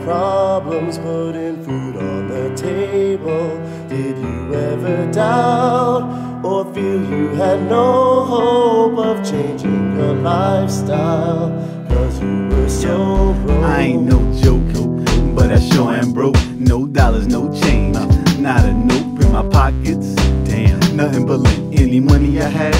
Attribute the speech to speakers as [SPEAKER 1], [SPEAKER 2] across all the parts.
[SPEAKER 1] problems, putting food on the table. Did you ever doubt or feel you had no hope of changing your lifestyle? Cause you were so broke.
[SPEAKER 2] I ain't no joke, but I sure am broke. No dollars, no change, not a note in my pockets. Damn, nothing but lint. Any money I had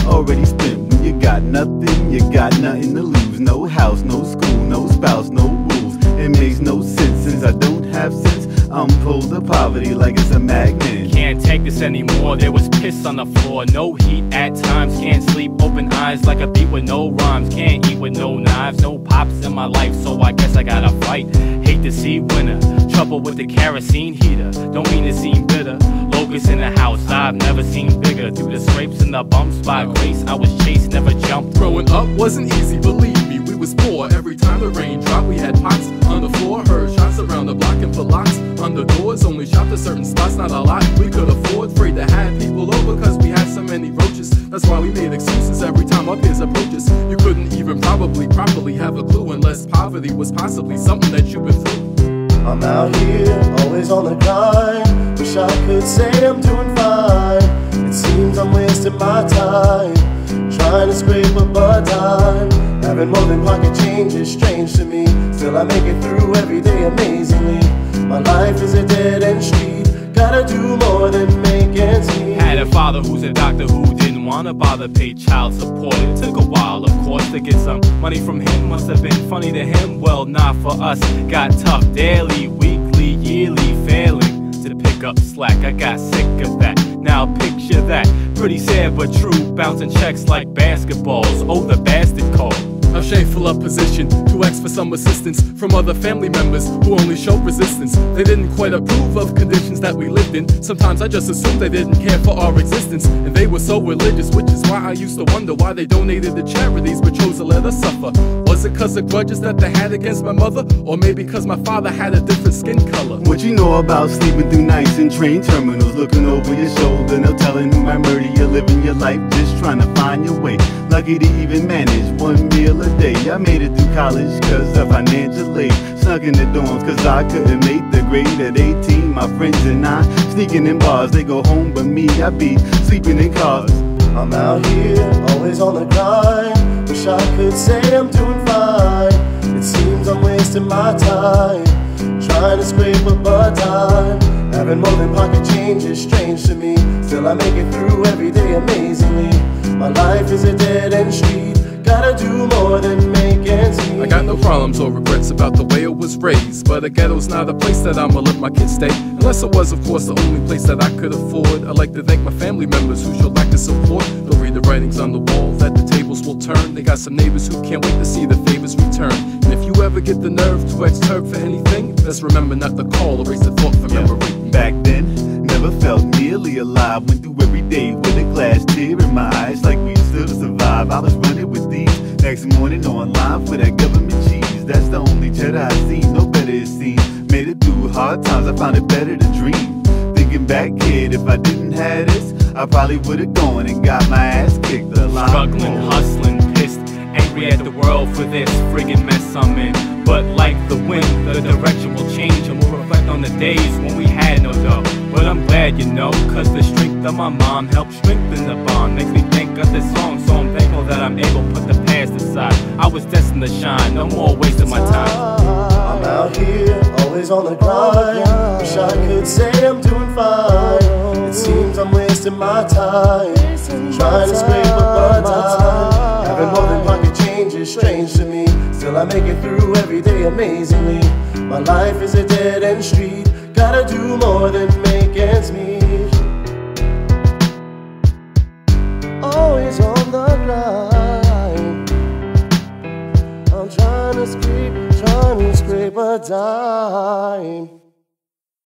[SPEAKER 2] already spent. When you got nothing, you got nothing to lose. No house, no school, no spouse, no rules. It makes no sense since I don't have sense. I'm pulled to poverty like it's a magnet.
[SPEAKER 3] Can't take this anymore, there was piss on the floor. No heat at times, can't sleep, open eyes like a beat with no rhymes. Can't eat with no knives, no pops in my life, so I guess I gotta fight. Hate to see winter, trouble with the kerosene heater. Don't mean to seem bitter, locusts in the house, I've never seen bigger. Through the scrapes and the bumps by grace, I was chased, never jumped.
[SPEAKER 4] Growing up wasn't easy, believe me, we was poor. Every time the rain dropped, we had pots on the floor. Heard shots around the block and put locks on the doors. Only shopped at certain spots, not a lot we could afford. Afraid to have people over cause we had so many roaches. That's why we made excuses every time our peers approach us. You couldn't even probably properly have a clue unless poverty was possibly something that you've been through.
[SPEAKER 1] I'm out here, always on the grind. Wish I could say I'm doing fine. It seems I'm wasting my time, trying to scrape up a dime. Having more than pocket change is strange to me. Still I make it through every day amazingly. My life is a dead-end street. Gotta do more than make ends meet.
[SPEAKER 3] Had a father who's a doctor who didn't wanna bother pay child support. It took a while, of course, to get some money from him. Must have been funny to him, well, not for us. Got tough daily, weekly, yearly, failing to pick up slack. I got sick of that. Now picture that, pretty sad but true. Bouncing checks like basketballs. Oh, the bastard called.
[SPEAKER 4] A shameful of position to ask for some assistance from other family members who only showed resistance. They didn't quite approve of conditions that we lived in. Sometimes I just assumed they didn't care for our existence. And they were so religious, which is why I used to wonder why they donated to charities but chose to let us suffer. Was it cause of grudges that they had against my mother? Or maybe cause my father had a different skin color?
[SPEAKER 2] What you know about sleeping through nights in train terminals, looking over your shoulder, no telling who might murder you, living your life just trying to find your way. Lucky to even manage one meal a day. I made it through college cause of financial aid. Snuck in the dorms cause I couldn't make the grade. At 18, my friends and I sneaking in bars. They go home but me, I be sleeping in cars.
[SPEAKER 1] I'm out here, always on the grind. Wish I could say I'm doing fine. It seems I'm wasting my time, trying to scrape up a dime. Having more than pocket change is strange to me. Still I make it through every day amazingly. My life is a dead-end street. Gotta do more than make ends meet.
[SPEAKER 4] I got no problems or regrets about the way I was raised, but a ghetto's not a place that I'ma let my kids stay. Unless it was, of course, the only place that I could afford. I'd like to thank my family members who show lack of support. They'll read the writings on the wall that the tables will turn. They got some neighbors who can't wait to see the favors return. And if you ever get the nerve to ask Turk for anything, let's remember not to call, erase the thought from memory.
[SPEAKER 2] Back then, never felt nearly alive. Went through every day with a glass tear in my eyes, like we still survive. I was running with these. Next morning online for that government cheese. That's the only cheddar I seen, no better it seems. Made it through hard times, I found it better to dream. Thinking back, kid, if I didn't have this, I probably would've gone and got my ass kicked a lot.
[SPEAKER 3] Struggling, hustling, pissed, angry at the world for this friggin' mess I'm in. But like the wind, the direction will change, and we'll reflect on the days when we had no dough. But I'm glad, you know, cause the strength of my mom helped strengthen the bond. Makes me think of this song, so I'm thankful that I'm able to put the past aside. I was destined to shine, no more wasting my time.
[SPEAKER 1] I'm out here, always on the grind. Wish I could say I'm doing fine. It seems I'm wasting my time, trying to scrape up a dime. Having more than pocket change is strange to me. Still I make it through every day amazingly. My life is a dead-end street. Gotta do more than make ends meet. Always on the grind. I'm trying to scrape a dime.